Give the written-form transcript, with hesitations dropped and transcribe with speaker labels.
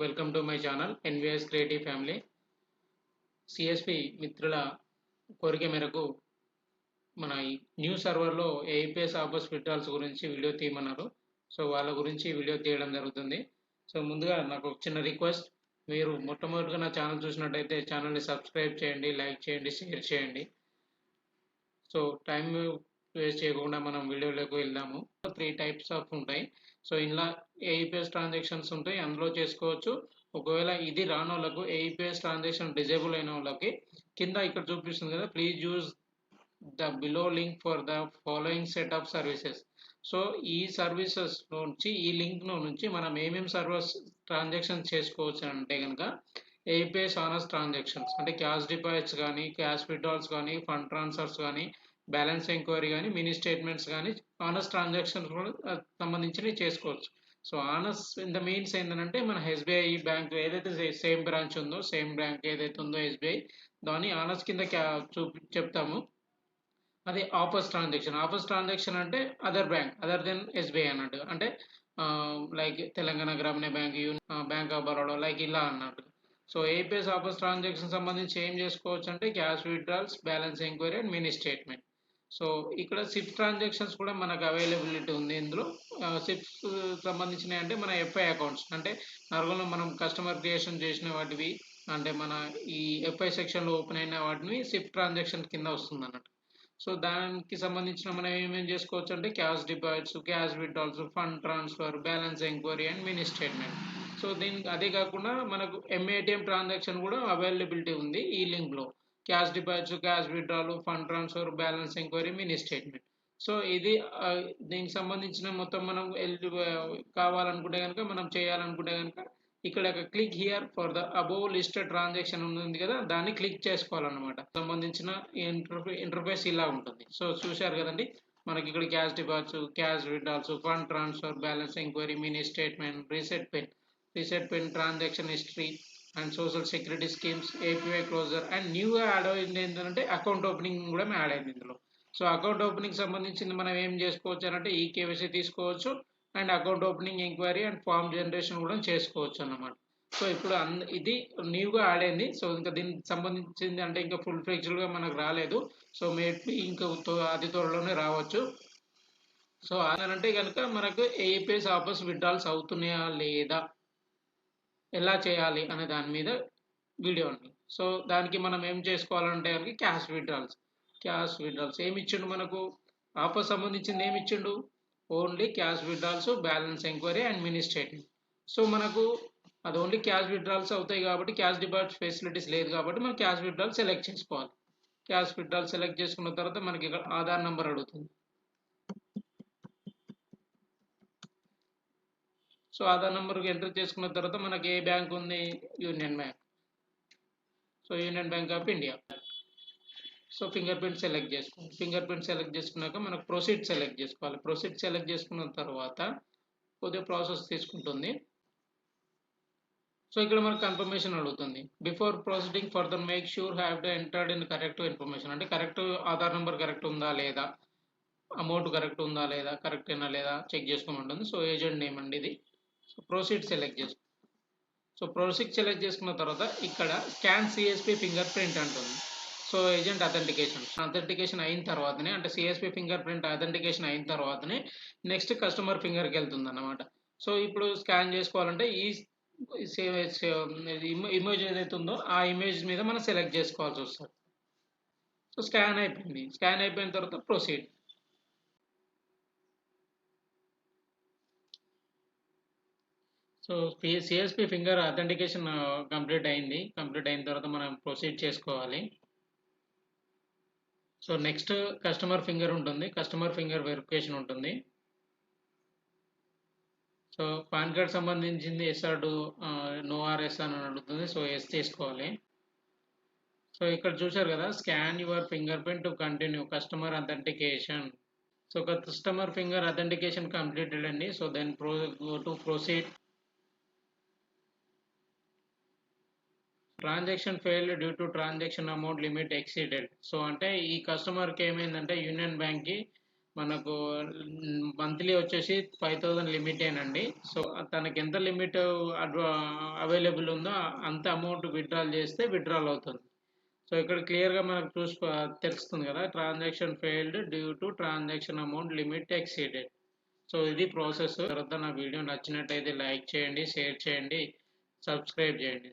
Speaker 1: Welcome to my channel NVS creative family. CSP మిత్రుల కోరిక మేరకు మన న్యూ సర్వర్లో ఏఐపిఎస్ ఆఫర్స్ విత్డ్రాల్స్ గురించి వీడియో తీయమన్నారు. సో వాళ్ళ గురించి వీడియో తీయడం జరుగుతుంది. సో ముందుగా నాకు ఒక చిన్న రిక్వెస్ట్, మీరు మొట్టమొదటిగా నా ఛానల్ చూసినట్టయితే ఛానల్ని సబ్స్క్రైబ్ చేయండి, లైక్ చేయండి, షేర్ చేయండి. సో టైం వేస్ట్ చేయకుండా మనం వీడియోలోకి వెళ్దాము. 3 టైప్స్ ఆఫ్ ఉంటాయి. సో ఇలా ఏఈపిఎస్ ట్రాన్సాక్షన్స్ ఉంటాయి, అందులో చేసుకోవచ్చు. ఒకవేళ ఇది రాని వాళ్ళకు, ఏఈపిఎస్ ట్రాన్సాక్షన్ డిజేబుల్ అయిన వాళ్ళకి కింద ఇక్కడ చూపిస్తుంది కదా, please use the below link for the following set of services. So ఈ సర్వీసెస్ నుంచి, ఈ లింక్ నుంచి మనం ఏమేమి సర్వీస్ ట్రాన్సాక్షన్ చేసుకోవచ్చు అంటే కనుక ఏపీఎస్ ఆనర్స్ ట్రాన్సాక్షన్స్ అంటే క్యాష్ డిపాజిట్స్ కానీ, క్యాష్ విత్డ్రాల్స్ కానీ, ఫండ్ ట్రాన్స్ఫర్స్ కానీ, బ్యాలెన్స్ ఎంక్వైరీ కానీ, మినీ స్టేట్మెంట్స్ కానీ ఆనర్స్ ట్రాన్సాక్షన్స్ కూడా సంబంధించినవి చేసుకోవచ్చు. So on us in the means ఏంటంటే మన ఎస్బీఐ బ్యాంక్ ఏదైతే సేమ్ బ్రాంచ్ ఉందో, సేమ్ బ్యాంక్ ఏదైతే ఉందో ఎస్బీఐ, దాన్ని ఆనర్స్ కింద చెప్తాము. అది ఆఫర్స్ ట్రాన్సాక్షన్. ఆఫర్స్ ట్రాన్సాక్షన్ అంటే other bank, other than SBI అన్నట్టు. అంటే like Telangana Grameena bank, bank of Baroda, like ఇలా అన్నట్టు. సో ఏపీఎస్ ఆఫర్స్ ట్రాన్సాక్షన్ సంబంధించి ఏం చేసుకోవచ్చు అంటే cash withdrawals, balance enquiry and mini statement. So ఇక్కడ సిప్ ట్రాన్సాక్షన్స్ కూడా మనకు అవైలబిలిటీ ఉంది. ఇందులో సిప్స్ సంబంధించినవి అంటే మన ఎఫ్ఐ అకౌంట్స్, అంటే నార్మల్గా మనం కస్టమర్ క్రియేషన్ చేసిన వాటివి, అంటే మన ఈ ఎఫ్ఐ సెక్షన్లో ఓపెన్ అయిన వాటిని సిప్ ట్రాన్సాక్షన్ కింద వస్తుంది అన్నట్టు. సో దానికి సంబంధించిన మనం ఏమేమి చేసుకోవచ్చు అంటే cash deposits, cash withdrawals, fund transfer, balance enquiry and mini statement. So దీనికి అదే కాకుండా మనకు ఎంఏటిఎం ట్రాన్సాక్షన్ కూడా అవైలబిలిటీ ఉంది ఈ లింక్లో. Cash deposits, cash withdrawal, fund transfer, balance enquiry, mini statement. So ఇది దీనికి సంబంధించిన మొత్తం మనం కావాలనుకుంటే కనుక, మనం చేయాలనుకుంటే కనుక ఇక్కడ click here for the above listed transaction ఉంది కదా, దాన్ని క్లిక్ చేసుకోవాలన్నమాట. సంబంధించిన ఇంటర్ఫేస్ ఇలా ఉంటుంది. సో చూశారు కదండి, మనకి ఇక్కడ cash deposits, cash withdrawals, fund transfer, balance enquiry, mini statement, reset PIN, transaction history and social security schemes, API closure and న్యూగా యాడ్ అయింది ఏంటంటే అకౌంట్ ఓపెనింగ్ కూడా యాడ్ అయింది ఇందులో. సో అకౌంట్ ఓపెనింగ్ సంబంధించింది మనం ఏం చేసుకోవచ్చు అంటే ఈ కేవైసీ తీసుకోవచ్చు and account opening, enquiry and form generation కూడా చేసుకోవచ్చు అన్నమాట. సో ఇప్పుడు ఇది న్యూగా యాడ్ అయింది. సో ఇంకా దీనికి సంబంధించింది అంటే ఇంకా ఫుల్ ఫ్లెడ్జ్డ్గా మనకు రాలేదు. సో మేబీ ఇంకా అతి త్వరలోనే రావచ్చు. సో అదంటే కనుక మనకు ఏపీఎస్ ఆఫర్స్ విత్డ్రాల్స్ అవుతున్నాయా లేదా, ఎలా చేయాలి అనే దాని మీద వీడియో ఉంది. సో దానికి మనం ఏం చేసుకోవాలంటే కనుక క్యాష్ విత్డ్రాల్స్ ఏమి ఇచ్చిండు మనకు, ఆఫర్ సంబంధించింది ఏమి ఇచ్చిండు, only cash withdrawals, balance enquiry and mini statement. So మనకు అది ఓన్లీ క్యాష్ విత్డ్రాల్స్ అవుతాయి కాబట్టి, క్యాష్ డిపాజిట్ ఫెసిలిటీస్ లేదు కాబట్టి మనం క్యాష్ విత్డ్రాల్ సెలెక్ట్ చేసుకోవాలి. క్యాష్ విత్డ్రాల్ సెలెక్ట్ చేసుకున్న తర్వాత మనకి ఇక్కడ ఆధార్ నెంబర్ అడుగుతుంది. సో ఆధార్ నెంబర్కి ఎంటర్ చేసుకున్న తర్వాత మనకి ఏ బ్యాంక్ ఉంది, union bank. So union bank of India. So finger print select చేసుకోవాలి. ఫింగర్ ప్రింట్ సెలెక్ట్ చేసుకున్నాక మనకు ప్రొసీడ్ సెలెక్ట్ చేసుకోవాలి. ప్రొసీడ్ సెలెక్ట్ చేసుకున్న తర్వాత కొద్దిగా ప్రాసెస్ తీసుకుంటుంది. సో ఇక్కడ మనకు కన్ఫర్మేషన్ అడుగుతుంది. Before proceeding further make sure have to entered in correct information, అంటే కరెక్ట్ ఆధార్ నెంబర్ కరెక్ట్ ఉందా లేదా, అమౌంట్ కరెక్ట్ ఉందా లేదా, కరెక్ట్ అయినా లేదా చెక్ చేసుకోమంటుంది. సో ఏజెంట్ నేమ్ అండి ఇది. సో ప్రొసీడ్ సెలెక్ట్ చేసుకో. సో ప్రొసీడ్ సెలెక్ట్ చేసుకున్న తర్వాత ఇక్కడ స్కాన్ సిఎస్పి ఫింగర్ ప్రింట్ అంటుంది. సో ఏజెంట్ అథెంటికేషన్ అయిన తర్వాతనే, అంటే సిఎస్పి ఫింగర్ ప్రింట్ అథెంటికేషన్ అయిన తర్వాతనే నెక్స్ట్ కస్టమర్ ఫింగర్కి వెళ్తుంది అన్నమాట. సో ఇప్పుడు స్కాన్ చేసుకోవాలంటే ఈ ఇమేజ్ ఏదైతే ఉందో ఆ ఇమేజ్ మీద మనం సెలెక్ట్ చేసుకోవాల్సి వస్తుంది. సో స్కాన్ అయిపోయింది. స్కాన్ అయిపోయిన తర్వాత proceed. So CSP finger authentication complete అయింది. కంప్లీట్ అయిన తర్వాత మనం ప్రొసీడ్ చేసుకోవాలి. సో నెక్స్ట్ కస్టమర్ ఫింగర్ ఉంటుంది, కస్టమర్ ఫింగర్ వెరిఫికేషన్ ఉంటుంది. సో పాన్ కార్డ్ సంబంధించింది ఎస్ఆర్ నో ఆర్ఎస్ అని అడుగుతుంది. సో ఎస్ తీసుకోవాలి. సో ఇక్కడ చూశారు కదా, scan your finger print to continue customer authentication. So customer finger authentication completed అండి. So then go to proceed. Transaction failed due to transaction amount limit exceeded. So అంటే ఈ కస్టమర్కి ఏమైందంటే యూనియన్ బ్యాంక్కి మనకు మంత్లీ వచ్చేసి 5000 లిమిటేనండి. సో తనకి ఎంత లిమిట్ అవైలబుల్ ఉందో అంత అమౌంట్ విత్డ్రాల్ చేస్తే విత్డ్రాల్ అవుతుంది. సో ఇక్కడ క్లియర్గా మనకు తెలుస్తుంది కదా, transaction failed due to transaction amount limit exceeded. So ఇది ప్రాసెస్. తర్వాత నా వీడియో నచ్చినట్టయితే లైక్ చేయండి, షేర్ చేయండి, సబ్స్క్రైబ్ చేయండి.